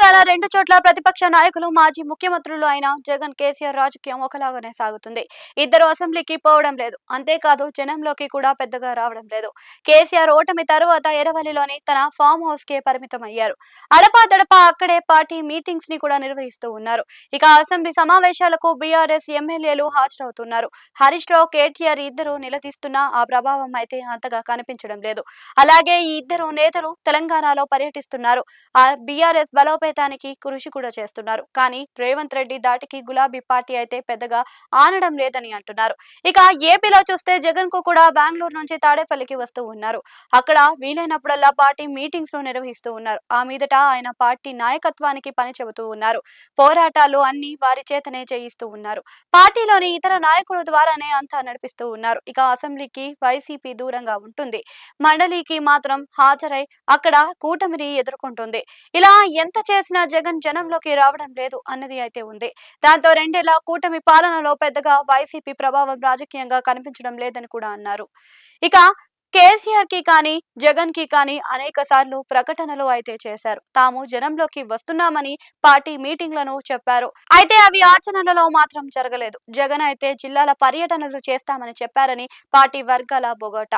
తెలంగాణ రెండు చోట్ల ప్రతిపక్ష నాయకులు మాజీ ముఖ్యమంత్రులు అయిన జగన్ కేసీఆర్ రాజకీయం ఒకలాగానే సాగుతుంది. ఇద్దరు అసెంబ్లీకి పోవడం లేదు. అంతేకాదు జనంలోకి కూడా పెద్దగా రావడం లేదు. కేసీఆర్ ఓటమి తరువాత ఎర్రవల్లిలోని తన ఫామ్ హౌస్ కే పరిమితం అయ్యారు. అడపాదడపా అక్కడే పార్టీ మీటింగ్స్ ని కూడా నిర్వహిస్తూ ఉన్నారు. ఇక అసెంబ్లీ సమావేశాలకు బీఆర్ఎస్ ఎమ్మెల్యేలు హాజరవుతున్నారు. హరీష్ రావు, కేటీఆర్ ఇద్దరు నిలదీస్తున్నా ఆ ప్రభావం అయితే అంతగా కనిపించడం లేదు. అలాగే ఈ ఇద్దరు నేతలు తెలంగాణలో పర్యటిస్తున్నారు. ఆ బీఆర్ఎస్ బలోపేతానికి కృషి కూడా చేస్తున్నారు. కానీ రేవంత్ రెడ్డి దాటికి గులాబీ పార్టీ అయితే పెద్దగా ఆనడం లేదని అంటున్నారు. ఇక ఏపీలో చూస్తే జగన్ కు కూడా బెంగళూరు నుంచి తాడేపల్లికి వస్తూ ఉన్నారు. అక్కడ వీలైనప్పుడల్లా పార్టీ మీటింగ్స్ ను నిర్వహిస్తూ ఉన్నారు. ఆ మీదట ఆయన పార్టీ నాయకత్వానికి పని చెబుతూ ఉన్నారు. పోరాటాలు అన్ని వారి చేతనే చేయిస్తూ ఉన్నారు. పార్టీలోని ఇతర నాయకుల ద్వారానే అంతా నడిపిస్తూ ఉన్నారు. ఇక అసెంబ్లీకి వైసీపీ దూరంగా ఉంటుంది. మండలికి మాత్రం హాజరై అక్కడ కూటమిని ఎదుర్కొంటుంది. ఇలా ఎంత చేసినా జగన్ జనంలోకి రావడం లేదు అన్నది అయితే ఉంది. దాంతో రెండేళ్ల కూటమి పాలనలో పెద్దగా వైసీపీ ప్రభావం రాజకీయంగా కనిపించడం లేదని కూడా అన్నారు. ఇక కేసీఆర్ కి కానీ జగన్ కి కానీ అనేక సార్లు ప్రకటనలు అయితే చేశారు. తాము జనంలోకి వస్తున్నామని పార్టీ మీటింగ్లను చెప్పారు. అయితే అవి ఆచరణలో మాత్రం జరగలేదు. జగన్ అయితే జిల్లాల పర్యటనలు చేస్తామని చెప్పారని పార్టీ వర్గాల బొగట.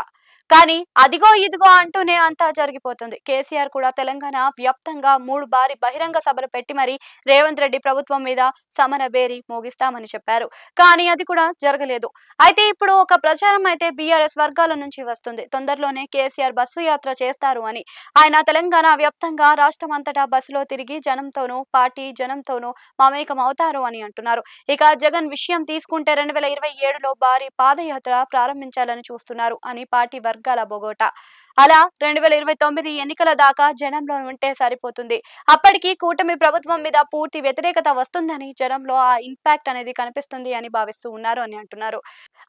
కానీ అదిగో ఇదిగో అంటూనే అంతా జరిగిపోతుంది. కేసీఆర్ కూడా తెలంగాణ వ్యాప్తంగా 3 భారీ బహిరంగ సభలు పెట్టి మరి రేవంత్ రెడ్డి ప్రభుత్వం మీద సమర బేరీ మోగిస్తామని చెప్పారు. కానీ అది కూడా జరగలేదు. అయితే ఇప్పుడు ఒక ప్రచారం అయితే బీఆర్ఎస్ వర్గాల నుంచి వస్తుంది. తొందరలోనే కేసీఆర్ బస్సు యాత్ర చేస్తారు అని. ఆయన తెలంగాణ వ్యాప్తంగా రాష్ట్రం అంతటా బస్సులో తిరిగి జనంతోనూ పార్టీ జనంతోనూ మమేకం అవుతారు అని అంటున్నారు. ఇక జగన్ విషయం తీసుకుంటే 2027లో భారీ పాదయాత్ర ప్రారంభించాలని చూస్తున్నారు అని పార్టీ వర్గాల బొగోట. అలా 2029 ఎన్నికల దాకా జనంలో ఉంటే సరిపోతుంది. అప్పటికి కూటమి ప్రభుత్వం మీద పూర్తి వ్యతిరేకత వస్తుందని, జనంలో ఆ ఇంపాక్ట్ అనేది కనిపిస్తుంది అని భావిస్తూ ఉన్నారు అని అంటున్నారు.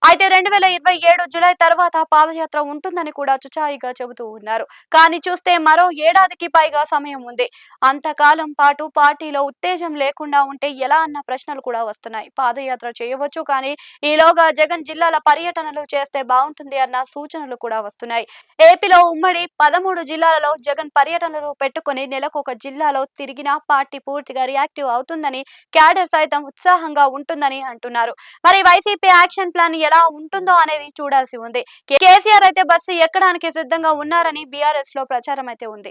అయితే 2027 జూలై తర్వాత పాదయాత్ర ఉంటుందని కూడా చుచాయిగా చెబుతూ ఉన్నారు. కానీ చూస్తే మరో ఏడాదికి పైగా సమయం ఉంది. అంతకాలం పాటు పార్టీలో ఉత్తేజం లేకుండా ఉంటే ఎలా అన్న ప్రశ్నలు కూడా వస్తున్నాయి. పాదయాత్ర చేయవచ్చు, కానీ ఈలోగా జగన్ జిల్లాల పర్యటనలు చేస్తే బాగుంటుంది అన్న సూచనలు కూడా వస్తున్నాయి. ఏపీలో ఉమ్మడి 13 జిల్లాలలో జగన్ పర్యటనలు పెట్టుకుని నెలకొక జిల్లాలో తిరిగినా పార్టీ పూర్తిగా రియాక్టివ్ అవుతుందని, క్యాడర్ సైతం ఉత్సాహంగా ఉంటుందని అంటున్నారు. మరి వైసీపీ యాక్షన్ ప్లాన్ ఎలా ఉంటుందో అనేది చూడాల్సి ఉంది. కేసీఆర్ అయితే బస్సు ఎక్కడానికి సిద్ధంగా ఉన్నారని బీఆర్ఎస్ లో ప్రచారం అయితే ఉంది.